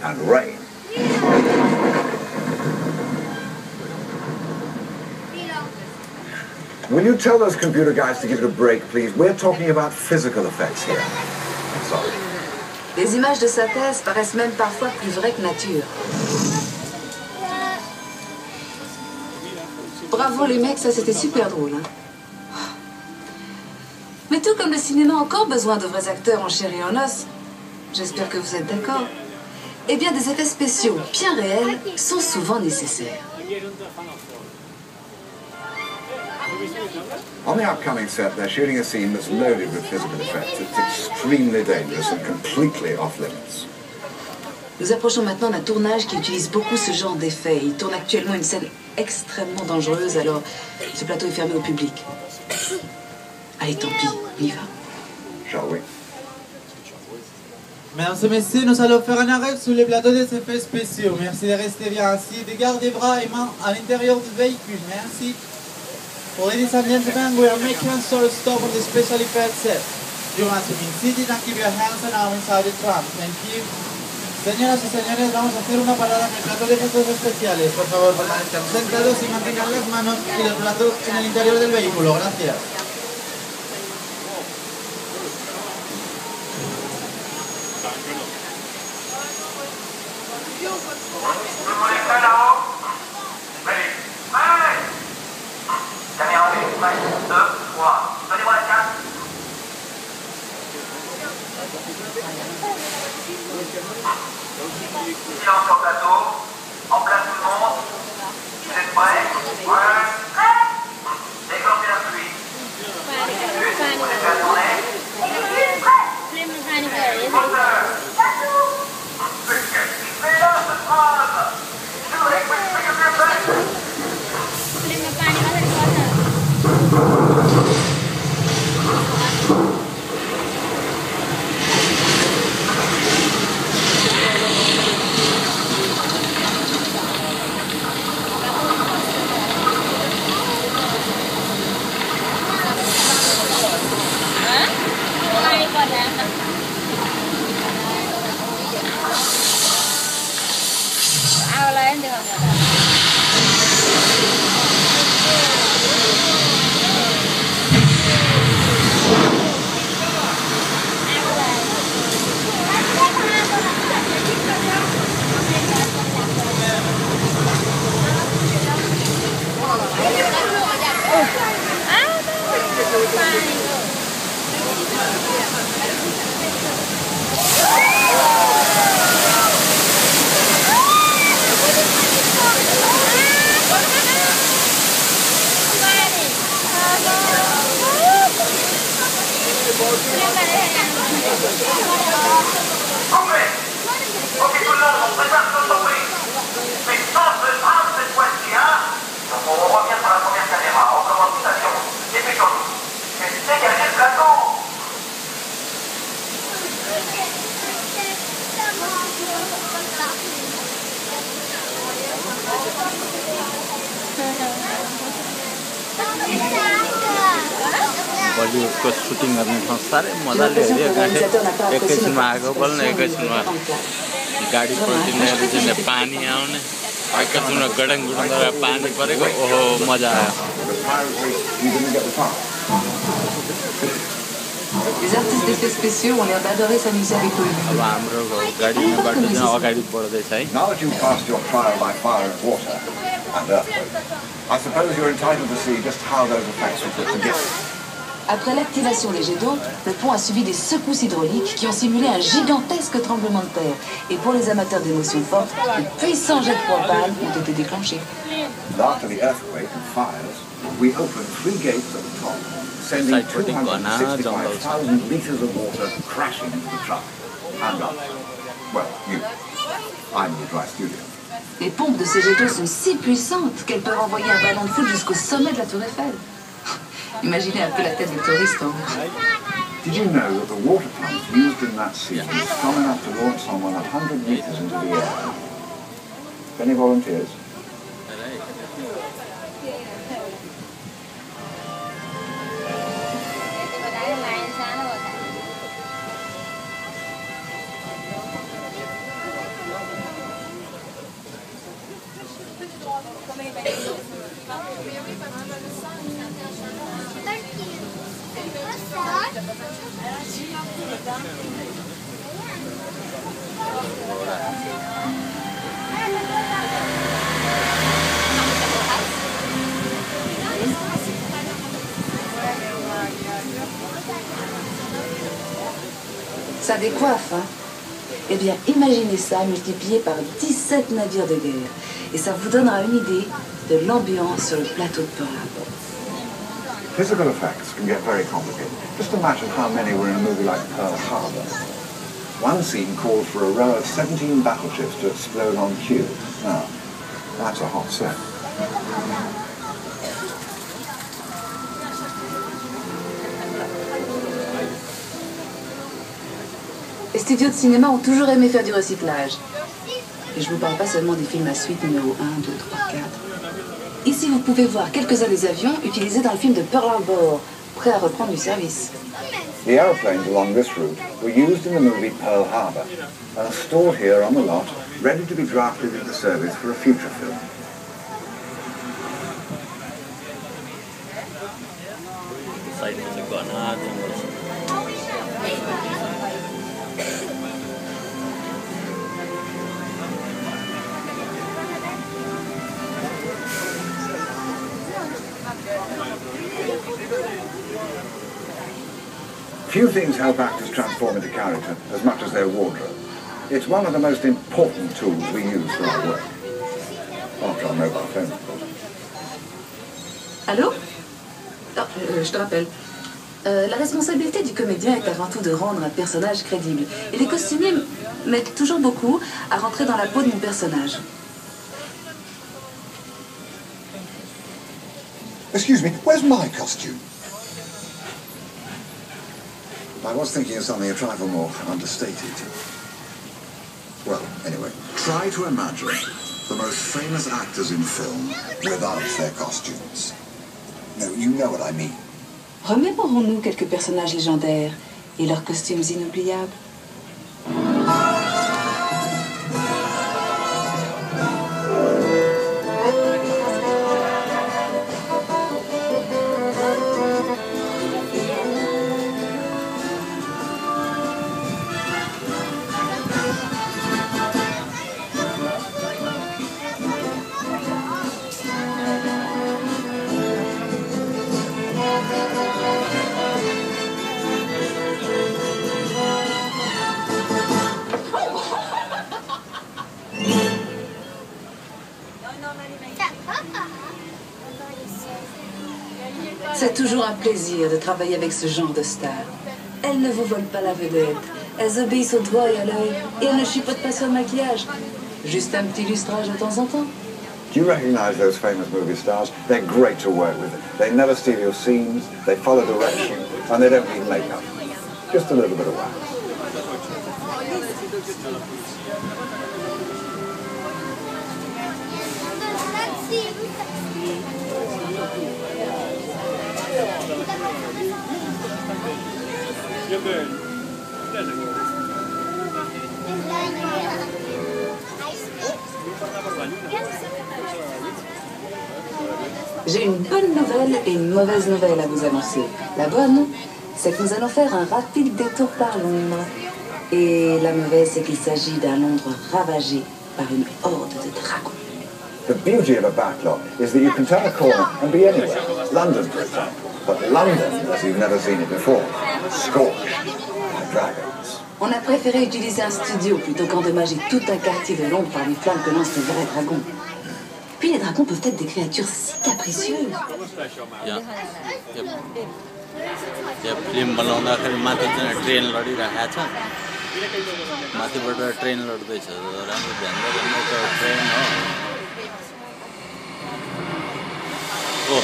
and rain. Will you tell those computer guys to give it a break, please? We're talking about physical effects here. Sorry. Les images de sa thèse paraissent même parfois plus vraies que nature. Bravo les mecs, ça c'était super drôle. Hein. Mais tout comme le cinéma a encore besoin de vrais acteurs en chair et en os, j'espère que vous êtes d'accord, eh bien des effets spéciaux bien réels sont souvent nécessaires. On the upcoming set, they're shooting a scene that's loaded with physical effects. It's extremely dangerous and completely off limits. Nous approchons maintenant d'un tournage qui utilise beaucoup ce genre d'effets. Il tourne actuellement une scène extrêmement dangereuse, alors ce plateau est fermé au public. Allez, tant pis, on y va. Shall we? Mesdames et messieurs, nous allons faire un arrêt sur les plateaux des effets spéciaux. Merci de rester bien assis, de garder bras et mains à l'intérieur du véhicule. Merci. Ladies and gentlemen, we are making a short stop on the special effects set. You must remain seated and keep your hands and arms inside the tram. Thank you. Señoras y señores, vamos a hacer una parada en el plato de efectos especiales. Por favor, permanezcan sentados y mantengan las manos y los brazos en el interior del vehículo. Gracias. Silence sur plateau, en place tout le monde, vous êtes prêts? Ouais. Déclenchez la pluie. Vous êtes prêts à tourner? Moteur. Qu'est-ce qu'il fait là, ce phrase? Do a quick figure of your back. बलिउडको सुटिङ गर्ने ठाउँ साह्रै मजाले हेऱ्यो गाडी एकैछिनमा आगो बल्ने एकैछिनमा गाडी पल्टिनेहरू चाहिँ पानी आउने एकैछिनमा गडङ गुडङ गरेर पानी परेको ओहो मजा आयो Les artistes d'effets spéciaux ont l'air d'adorer s'amuser avec eux. अब हाम्रो गाडीबाट चाहिँ अगाडि बढ्दैछ है Now that you've passed your trial by fire and water and earthquake, I suppose you're entitled to see just how those effects were put together. Après l'activation des jets d'eau, le pont a subi des secousses hydrauliques qui ont simulé un gigantesque tremblement de terre. Et pour les amateurs d'émotions fortes, de puissants jets de propane ont été déclenchés. After the earthquake and fires, we opened 3 gates at the top, sending 265,000 litres of water crashing into the truck and up. Well, you. I'm the dry studio. Les pompes de ces jets d'eau sont si puissantes qu'elles peuvent envoyer un ballon de foot jusqu'au sommet de la tour Eiffel. Imaginez un peu la tête des touristes en haut. Did you know that the water pump used in that scene is strong enough to launch someone 100 meters into the air? Any volunteers? Ça décoiffe, hein? Eh bien, imaginez ça multiplié par 17 navires de guerre. Et ça vous donnera une idée de l'ambiance sur le plateau de Pearl Harbor. Physical effects can get very complicated. Just imagine how many were in a movie like Pearl Harbor. One scene called for a row of 17 battleships to explode on cue. Now, that's a hot set. Les studios de cinéma ont toujours aimé faire du recyclage. Et je ne vous parle pas seulement des films à suite numéro 1, 2, 3, 4. Ici, vous pouvez voir quelques-uns des avions utilisés dans le film de Pearl Harbor, prêts à reprendre du service. The airplanes along this route were used in the movie Pearl Harbor and are stored here on the lot, ready to be drafted into service for a future film. Few things help actors transform into character as much as their wardrobe. It's one of the most important tools we use for our work. After our mobile phone, of course. Allô? Oh, je te rappelle. La responsabilité du comédien est avant tout de rendre un personnage crédible. Et les costumiers m'aident toujours beaucoup à rentrer dans la peau de mon personnage. Excuse me, where's my costume? I was thinking of something a trifle more understated. Well, anyway, try to imagine the most famous actors in film Without their costumes. No, you know what I mean. Remémorons-nous quelques personnages légendaires et leurs costumes inoubliables. C'est toujours un plaisir de travailler avec ce genre de stars. Elles ne vous volent pas la vedette. Elles obéissent au doigt et à l'œil. Et elles ne chipotent pas sur le maquillage. Juste un petit lustrage de temps en temps. Do you recognize those famous movie stars? They're great to work with. They never steal your scenes, they follow direction, and they don't need makeup. Just a little bit of wax. J'ai une bonne nouvelle et une mauvaise nouvelle à vous annoncer. La bonne, c'est que nous allons faire un rapide détour par Londres. Et la mauvaise, c'est qu'il s'agit d'un Londres ravagé par une horde de dragons. The beauty of a backlot is that you can turn a corner and be anywhere. London, for example. But London, as you've never seen it before, scorched by dragons. On a préféré utiliser un studio plutôt qu'endommager tout un quartier de Londres par les flammes que lancent les vrais dragons. Puis les dragons peuvent être des créatures si capricieuses. यो फिल्म बनाउँदाखेरि माथि चाहिँ ट्रेन लडिरहेको छ माथिबाट ट्रेन लड्दैछ राम्रो ध्यान दिएर ट्रेन हो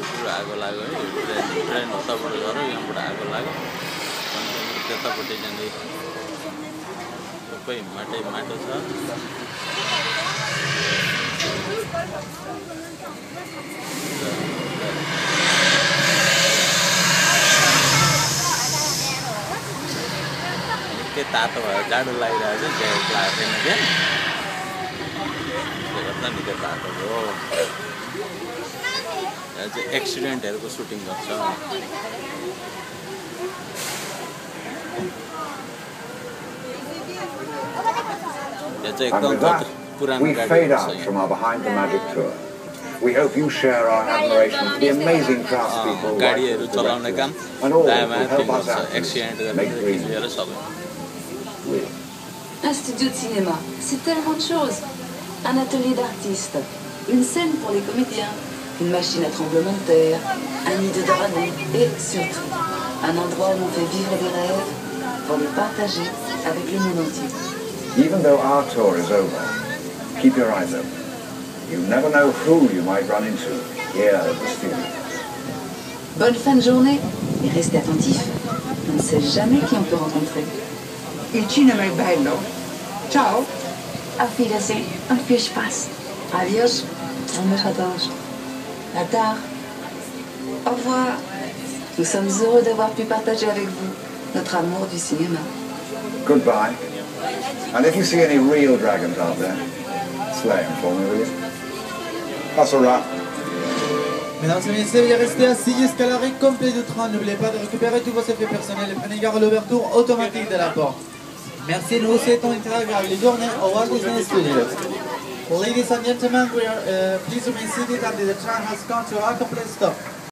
ठुलो आगो लाग्यो है ट्रेन उताबाट झऱ्यो यहाँबाट आगो लाग्यो त्यतापट्टि जाँदै सबै माटो छ निकै तातो भयो जाडो लागिरहेको छ ज्याकेट लगाएको छैन क्या मजा निकाल्दा हो यहाँ चाहिँ एक्सिडेन्टहरूको सुटिङ गर्छ And with that, we fade out from our Behind the Magic tour. We hope you share our admiration for the amazing craftspeople and all who help us actors make dreams. Un studio de cinéma, c'est tellement de choses. Un atelier d'artistes, une scène pour les comédiens, une machine à tremblement de terre, un nid de dragon et surtout, un endroit où on fait vivre des rêves pour les partager avec le monde entier. Even though our tour is over, keep your eyes open. You never know who you might run into here at the studio. Bonne fin de journée et restez attentifs. On ne sait jamais qui on peut rencontrer. Il cinema è bello. Ciao. Auf Wiedersehen und viel Spaß. Adios, à todos. À tard. Au revoir. Nous sommes heureux d'avoir pu partager avec vous notre amour du cinéma. Goodbye. And if you see any real dragons out there, slay them for me, will you? That's a wrap. Mesdames et messieurs, veuillez rester assis jusqu'à l'arrêt complet du train. N'oubliez pas de récupérer tous vos effets personnels et prenez garde à l'ouverture automatique de la porte. Merci, nous vous souhaitons une très agréable journée au Walt Disney Studios. Ladies and gentlemen, please remain seated until the train has come to a complete stop.